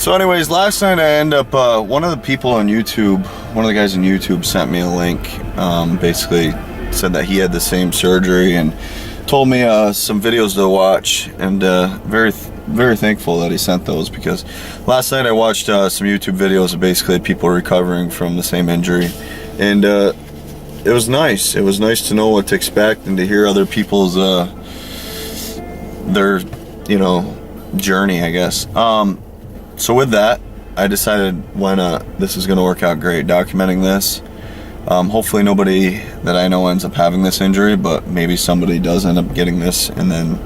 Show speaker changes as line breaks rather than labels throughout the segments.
So anyways, last night I end up, one of the people on YouTube, one of the guys on YouTube sent me a link, basically said that he had the same surgery and told me some videos to watch, and very thankful that he sent those, because last night I watched some YouTube videos of basically people recovering from the same injury, and it was nice. It was nice to know what to expect and to hear other people's their journey, I guess. So with that, I decided, why not? This is going to work out great, documenting this. Hopefully nobody that I know ends up having this injury, but maybe somebody does end up getting this, and then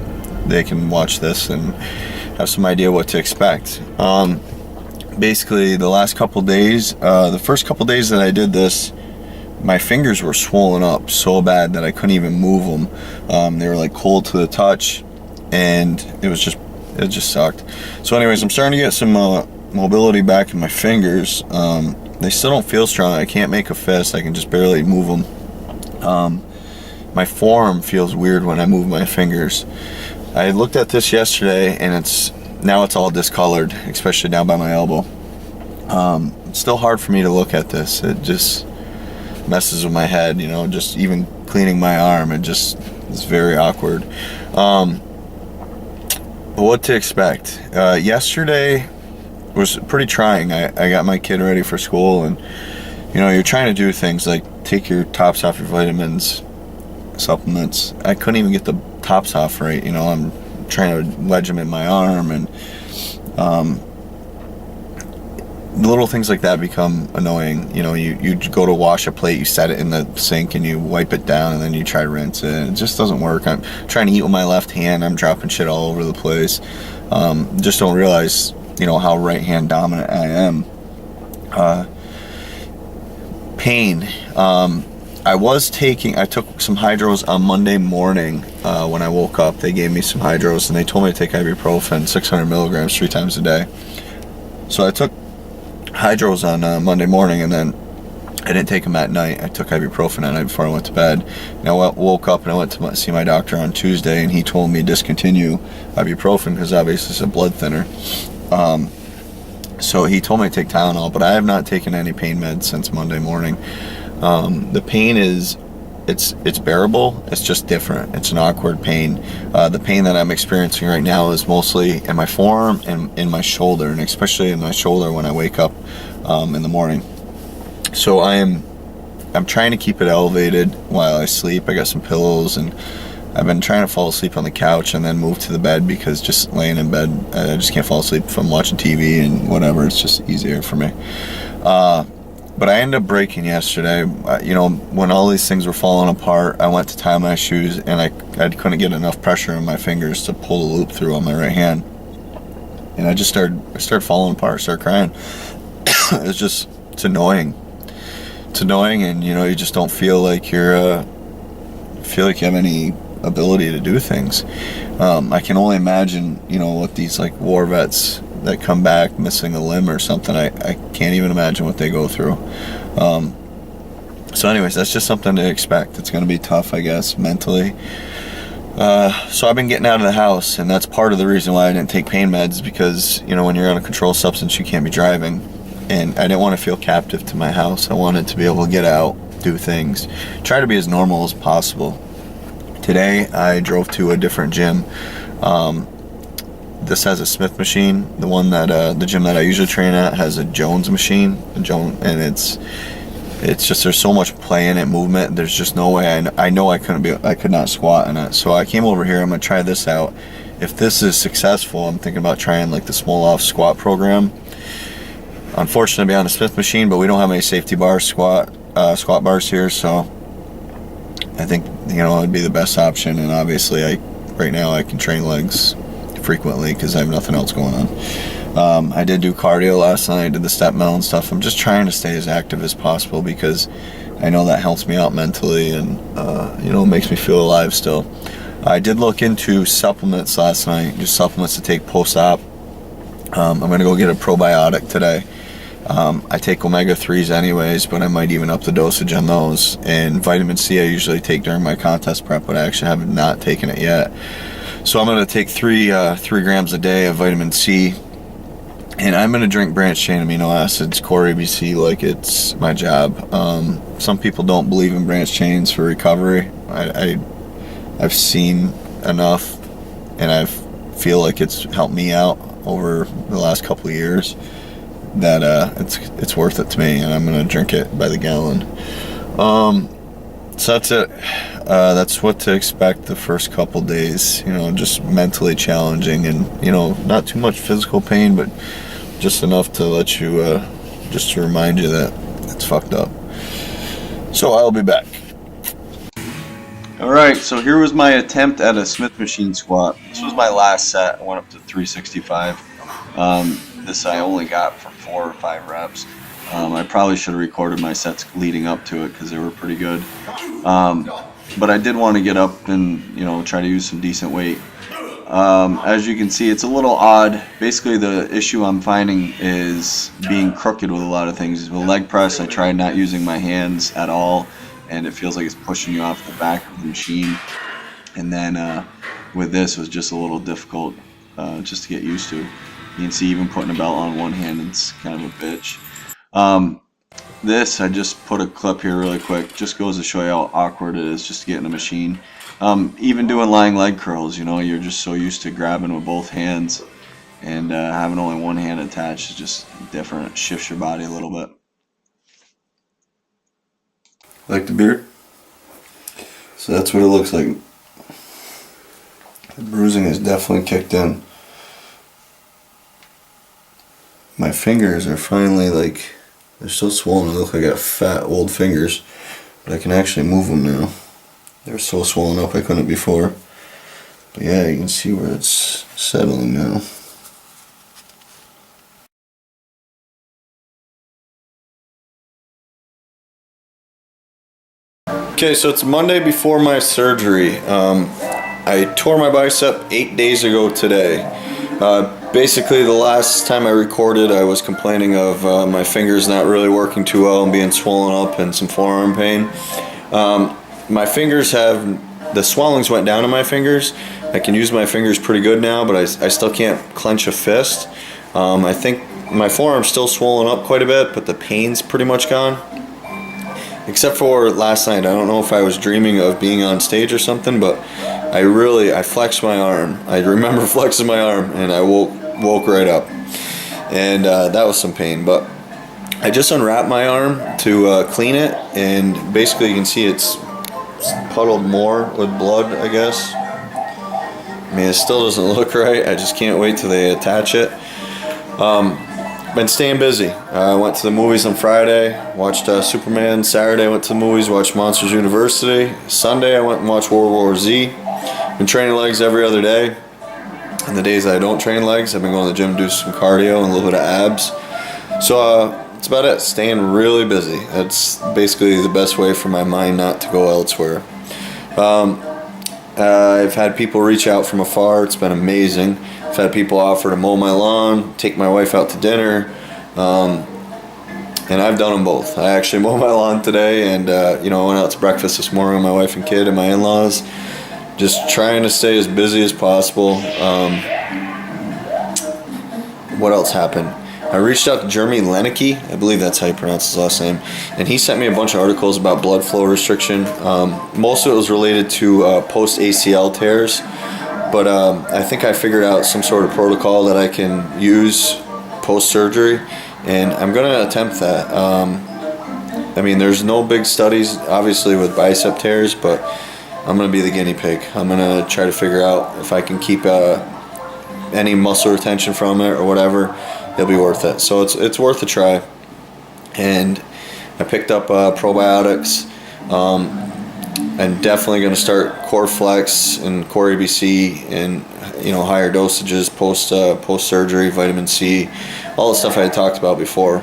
they can watch this and have some idea what to expect. Basically, the last couple days, the first couple days that I did this, my fingers were swollen up so bad that I couldn't even move them. They were like cold to the touch, and it just sucked. So anyways, I'm starting to get some mobility back in my fingers. They still don't feel strong. I can't make a fist. I can just barely move them. My forearm feels weird when I move my fingers. I looked at this yesterday, and it's all discolored, especially down by my elbow. It's still hard for me to look at this. It just messes with my head, just even cleaning my arm, it's very awkward. But what to expect? Yesterday was pretty trying. I got my kid ready for school, and you're trying to do things like take your tops off your vitamins, supplements. I couldn't even get the tops off right. I'm trying to wedge them in my arm, and little things like that become annoying. You go to wash a plate, you set it in the sink, and you wipe it down, and then you try to rinse it. It just doesn't work. I'm trying to eat with my left hand. I'm dropping shit all over the place. Just don't realize, how right hand dominant I am. Pain. I took some hydros on Monday morning. When I woke up, they gave me some hydros, and they told me to take ibuprofen, 600 milligrams 3 times a day. So I took hydros on Monday morning, and then I didn't take them at night. I took ibuprofen at night before I went to bed. And I woke up and I went to see my doctor on Tuesday, and he told me discontinue ibuprofen because obviously it's a blood thinner. So he told me to take Tylenol, but I have not taken any pain meds since Monday morning. The pain it's bearable. It's just different. It's an awkward pain. The pain that I'm experiencing right now is mostly in my forearm and in my shoulder, and especially in my shoulder when I wake up in the morning. So I'm trying to keep it elevated while I sleep. I got some pillows, and I've been trying to fall asleep on the couch and then move to the bed, because just laying in bed, I just can't fall asleep if I'm watching TV and whatever. It's just easier for me. But I ended up breaking yesterday. When all these things were falling apart, I went to tie my shoes, and I couldn't get enough pressure in my fingers to pull the loop through on my right hand. And I started falling apart, started crying. It's annoying. It's annoying, and you just don't feel like you have any ability to do things. I can only imagine, what these like war vets that come back missing a limb or something. I can't even imagine what they go through. So anyways, that's just something to expect. It's going to be tough, I guess, mentally. So I've been getting out of the house, and that's part of the reason why I didn't take pain meds, because when you're on a controlled substance, you can't be driving, and I didn't want to feel captive to my house. I wanted to be able to get out, do things, try to be as normal as possible. Today I drove to a different gym. This has a Smith machine. The one that the gym that I usually train at has a Jones machine, and it's just, there's so much play in it, movement. There's just no way. I know I could not squat in it. So I came over here. I'm gonna try this out. If this is successful, I'm thinking about trying like the Smolov squat program. Unfortunately, on a Smith machine, but we don't have any safety bars, squat bars here, so I think it would be the best option. And obviously, right now I can train legs frequently because I have nothing else going on. I did do cardio last night. I did the step mill and stuff. I'm just trying to stay as active as possible, because I know that helps me out mentally, and makes me feel alive still. I did look into supplements last night, just supplements to take post-op. I'm gonna go get a probiotic today. I take omega-3s anyways, but I might even up the dosage on those. And vitamin C I usually take during my contest prep, but I actually have not taken it yet. So I'm going to take 3 grams a day of vitamin C, And I'm going to drink branched chain amino acids, core ABC, like it's my job. Some people don't believe in branched chains for recovery. I've seen enough, and I feel like it's helped me out over the last couple of years that it's worth it to me, and I'm going to drink it by the gallon. So that's it. That's what to expect the first couple days. Just mentally challenging, and not too much physical pain, but just enough to let you, just to remind you that it's fucked up. So I'll be back. Alright, so here was my attempt at a Smith machine squat. This was my last set. I went up to 365. This I only got for 4 or 5 reps. I probably should have recorded my sets leading up to it because they were pretty good. But I did want to get up and try to use some decent weight. As you can see, it's a little odd. Basically, the issue I'm finding is being crooked with a lot of things. With leg press, I tried not using my hands at all, and it feels like it's pushing you off the back of the machine. And then with this, it was just a little difficult just to get used to. You can see even putting a belt on one hand, it's kind of a bitch. This, I just put a clip here really quick, just goes to show you how awkward it is just to get in a machine. Even doing lying leg curls, you're just so used to grabbing with both hands, and having only one hand attached is just different. It shifts your body a little bit. Like the beard? So that's what it looks like. The bruising is definitely kicked in. My fingers are finally they're so swollen. They look like I got fat old fingers, but I can actually move them now. They were so swollen up I couldn't before. But yeah, you can see where it's settling now. Okay, so it's Monday before my surgery. I tore my bicep 8 days ago today. Basically, the last time I recorded, I was complaining of my fingers not really working too well and being swollen up and some forearm pain. My fingers the swellings went down in my fingers. I can use my fingers pretty good now, but I still can't clench a fist. I think my forearm's still swollen up quite a bit, but the pain's pretty much gone. Except for last night. I don't know if I was dreaming of being on stage or something, but I flexed my arm. I remember flexing my arm, and I woke right up. And that was some pain, but I just unwrapped my arm to clean it, and basically you can see it's puddled more with blood, I guess. I mean, it still doesn't look right. I just can't wait till they attach it. Been staying busy. I went to the movies on Friday, watched Superman. Saturday I went to the movies, watched Monsters University. Sunday I went and watched World War Z. Been training legs every other day. And the days that I don't train legs, I've been going to the gym to do some cardio and a little bit of abs. So that's about it. Staying really busy. That's basically the best way for my mind not to go elsewhere. I've had people reach out from afar. It's been amazing. I've had people offer to mow my lawn, take my wife out to dinner, and I've done them both. I actually mowed my lawn today, and I went out to breakfast this morning with my wife and kid and my in-laws, just trying to stay as busy as possible. What else happened? I reached out to Jeremy Leneke, I believe that's how you pronounce his last name, and he sent me a bunch of articles about blood flow restriction. Most of it was related to post-ACL tears, but I think I figured out some sort of protocol that I can use post-surgery, and I'm going to attempt that. I mean, there's no big studies, obviously, with bicep tears, but I'm going to be the guinea pig. I'm going to try to figure out if I can keep any muscle retention from it or whatever. It'll be worth it. So it's worth a try. And I picked up probiotics. I'm definitely going to start Core Flex and Core ABC and higher dosages post surgery, vitamin C, all the stuff I had talked about before.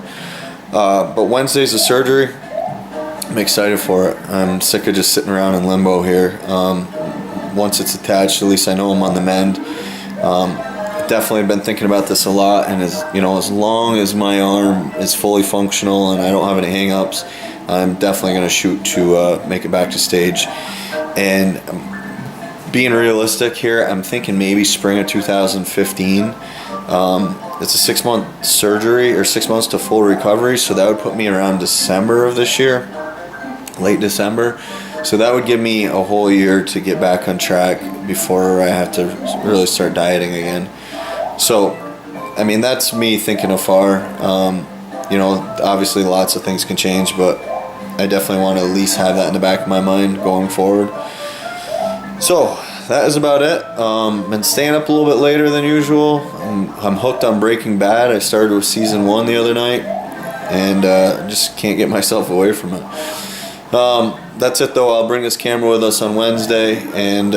But Wednesday's the surgery. I'm excited for it. I'm sick of just sitting around in limbo here. Once it's attached, at least I know I'm on the mend. Definitely been thinking about this a lot, and as long as my arm is fully functional and I don't have any hang-ups, I'm definitely going to shoot to make it back to stage. And being realistic here, I'm thinking maybe spring of 2015. it's a 6-month surgery, or 6 months to full recovery, so that would put me around December of this year, late December. So that would give me a whole year to get back on track before I have to really start dieting again. So, I mean, that's me thinking afar. You know, obviously lots of things can change, but I definitely want to at least have that in the back of my mind going forward. So that is about it. Been staying up a little bit later than usual. I'm hooked on Breaking Bad. I started with season 1 the other night, and just can't get myself away from it. That's it though. I'll bring this camera with us on Wednesday and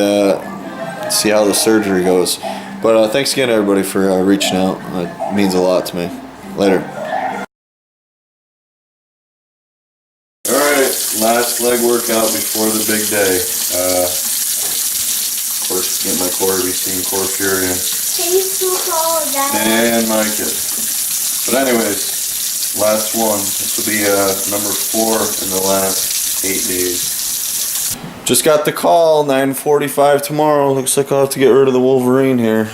see how the surgery goes. But thanks again everybody for reaching out. It means a lot to me. Later. Alright, last leg workout before the big day. Of course, get my core routine, Core Fury.
Can you still call that?
And my kid. But anyways, last one. This will be number 4 in the last 8 days. Just got the call, 9:45 tomorrow. Looks like I'll have to get rid of the Wolverine here.